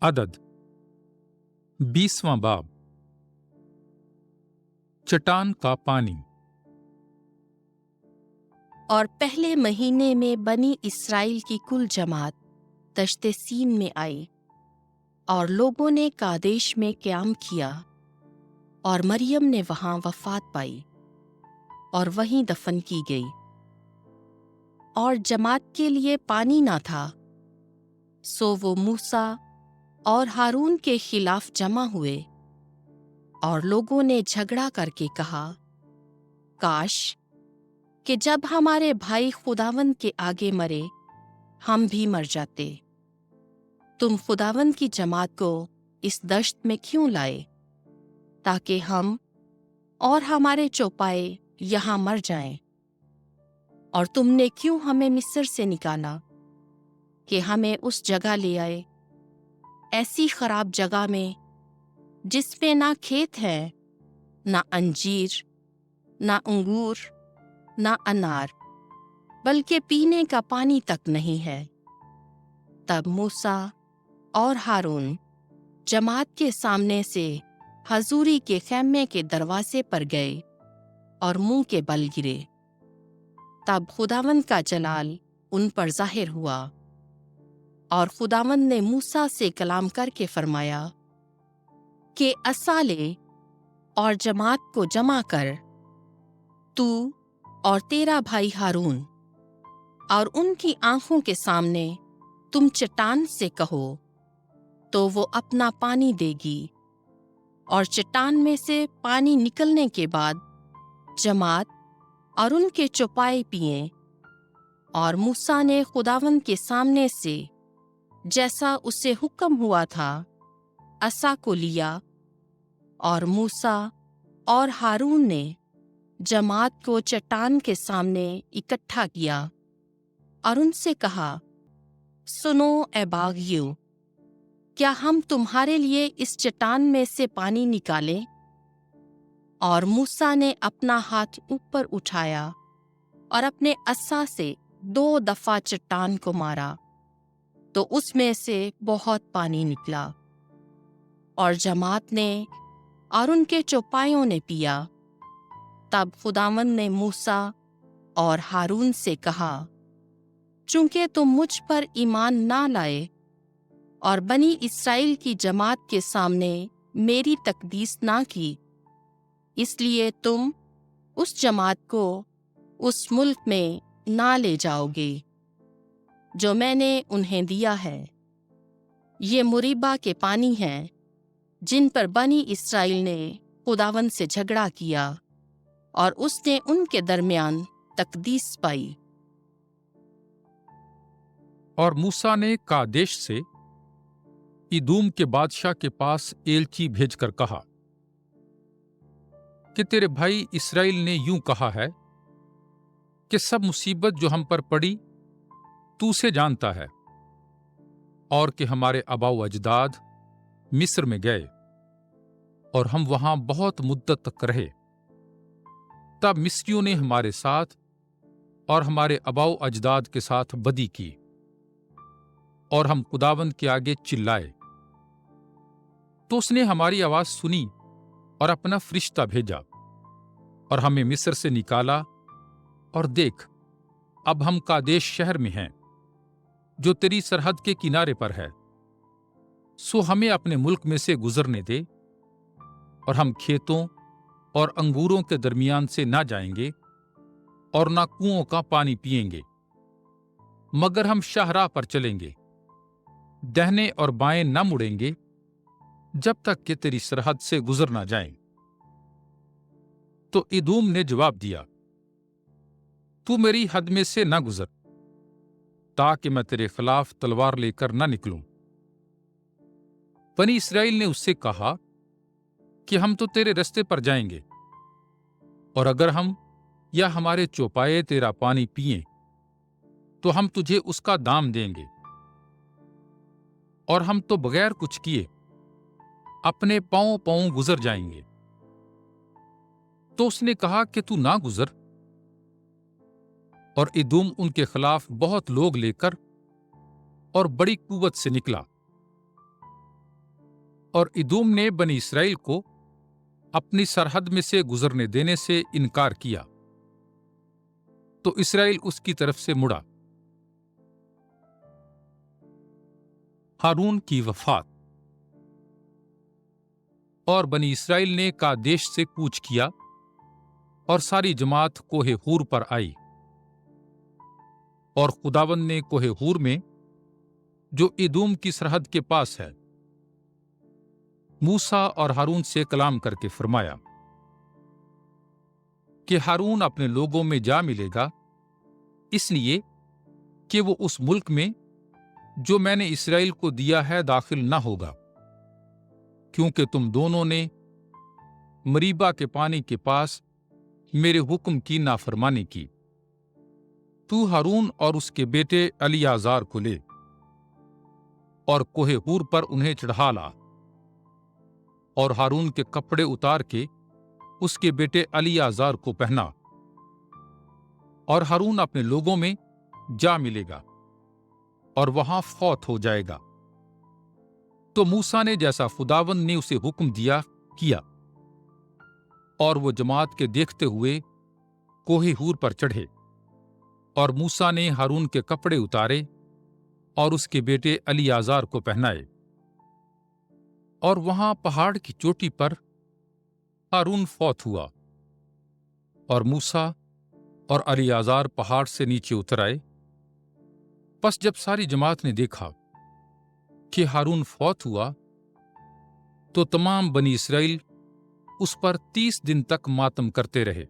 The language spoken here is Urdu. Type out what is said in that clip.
عدد 20واں باب چٹان کا پانی۔ اور پہلے مہینے میں بنی اسرائیل کی کل جماعت دشت سین میں آئی، اور لوگوں نے کادیش میں قیام کیا، اور مریم نے وہاں وفات پائی اور وہیں دفن کی گئی۔ اور جماعت کے لیے پانی نہ تھا، سو وہ موسیٰ اور ہارون کے خلاف جمع ہوئے، اور لوگوں نے جھگڑا کر کے کہا، کاش کہ جب ہمارے بھائی خداوند کے آگے مرے ہم بھی مر جاتے۔ تم خداوند کی جماعت کو اس دشت میں کیوں لائے تاکہ ہم اور ہمارے چوپائے یہاں مر جائیں؟ اور تم نے کیوں ہمیں مصر سے نکالا کہ ہمیں اس جگہ لے آئے، ایسی خراب جگہ میں جس میں نہ کھیت ہے، نہ انجیر، نہ انگور، نہ انار، بلکہ پینے کا پانی تک نہیں ہے۔ تب موسیٰ اور ہارون جماعت کے سامنے سے حضوری کے خیمے کے دروازے پر گئے اور منہ کے بل گرے۔ تب خداوند کا جلال ان پر ظاہر ہوا، اور خداوند نے موسیٰ سے کلام کر کے فرمایا کہ عصا لے اور جماعت کو جمع کر، تو اور تیرا بھائی ہارون، اور ان کی آنکھوں کے سامنے تم چٹان سے کہو تو وہ اپنا پانی دے گی۔ اور چٹان میں سے پانی نکلنے کے بعد جماعت اور ان کے چوپائے پئیں۔ اور موسیٰ نے خداوند کے سامنے سے جیسا اسے حکم ہوا تھا عصا کو لیا، اور موسیٰ اور ہارون نے جماعت کو چٹان کے سامنے اکٹھا کیا، اور ان سے کہا، سنو اے باغیوں، کیا ہم تمہارے لیے اس چٹان میں سے پانی نکالیں؟ اور موسیٰ نے اپنا ہاتھ اوپر اٹھایا اور اپنے عصا سے 2 دفعہ چٹان کو مارا، تو اس میں سے بہت پانی نکلا، اور جماعت نے اور ان کے چوپایوں نے پیا۔ تب خداوند نے موسیٰ اور ہارون سے کہا، چونکہ تم مجھ پر ایمان نہ لائے اور بنی اسرائیل کی جماعت کے سامنے میری تقدیس نہ کی، اس لیے تم اس جماعت کو اس ملک میں نہ لے جاؤ گے جو میں نے انہیں دیا ہے۔ یہ مریبہ کے پانی ہیں جن پر بنی اسرائیل نے خداوند سے جھگڑا کیا، اور اس نے ان کے درمیان تقدیس پائی۔ اور موسیٰ نے کادیش سے ادوم کے بادشاہ کے پاس ایلچی بھیج کر کہا کہ تیرے بھائی اسرائیل نے یوں کہا ہے کہ سب مصیبت جو ہم پر پڑی تو اسے جانتا ہے، اور کہ ہمارے آباء و اجداد مصر میں گئے اور ہم وہاں بہت مدت تک رہے۔ تب مصریوں نے ہمارے ساتھ اور ہمارے آباء و اجداد کے ساتھ بدی کی، اور ہم خداوند کے آگے چلائے۔ تو اس نے ہماری آواز سنی اور اپنا فرشتہ بھیجا اور ہمیں مصر سے نکالا، اور دیکھ اب ہم کادیش شہر میں ہیں جو تیری سرحد کے کنارے پر ہے، سو ہمیں اپنے ملک میں سے گزرنے دے، اور ہم کھیتوں اور انگوروں کے درمیان سے نہ جائیں گے اور نہ کنوؤں کا پانی پئیں گے، مگر ہم شاہراہ پر چلیں گے، دہنے اور بائیں نہ مڑیں گے جب تک کہ تیری سرحد سے گزر نہ جائیں۔ تو ادوم نے جواب دیا، تو میری حد میں سے نہ گزر، تاکہ میں تیرے خلاف تلوار لے کر نہ نکلوں۔ بنی اسرائیل نے اس سے کہا کہ ہم تو تیرے رستے پر جائیں گے، اور اگر ہم یا ہمارے چوپائے تیرا پانی پئیں تو ہم تجھے اس کا دام دیں گے، اور ہم تو بغیر کچھ کیے اپنے پاؤں پاؤں گزر جائیں گے۔ تو اس نے کہا کہ تو نہ گزر، اور ادوم ان کے خلاف بہت لوگ لے کر اور بڑی قوت سے نکلا، اور ادوم نے بنی اسرائیل کو اپنی سرحد میں سے گزرنے دینے سے انکار کیا تو اسرائیل اس کی طرف سے مڑا۔ ہارون کی وفات۔ اور بنی اسرائیل نے کادیش سے کوچ کیا اور ساری جماعت کوہ ہور پر آئی، اور خداوند نے کوہ ہور میں جو ادوم کی سرحد کے پاس ہے موسیٰ اور ہارون سے کلام کر کے فرمایا کہ ہارون اپنے لوگوں میں جا ملے گا، اس لیے کہ وہ اس ملک میں جو میں نے اسرائیل کو دیا ہے داخل نہ ہوگا، کیونکہ تم دونوں نے مریبا کے پانی کے پاس میرے حکم کی نافرمانی کی۔ تو ہارون اور اس کے بیٹے الیعازار کو لے اور کوہ ہور پر انہیں چڑھا لا، اور ہارون کے کپڑے اتار کے اس کے بیٹے الیعازار کو پہنا، اور ہارون اپنے لوگوں میں جا ملے گا اور وہاں فوت ہو جائے گا۔ تو موسیٰ نے جیسا خداوند نے اسے حکم دیا کیا، اور وہ جماعت کے دیکھتے ہوئے کوہ ہور پر چڑھے، اور موسیٰ نے ہارون کے کپڑے اتارے اور اس کے بیٹے الیعازار کو پہنائے، اور وہاں پہاڑ کی چوٹی پر ہارون فوت ہوا، اور موسیٰ اور الیعازار پہاڑ سے نیچے اتر آئے۔ پس جب ساری جماعت نے دیکھا کہ ہارون فوت ہوا تو تمام بنی اسرائیل اس پر 30 دن تک ماتم کرتے رہے۔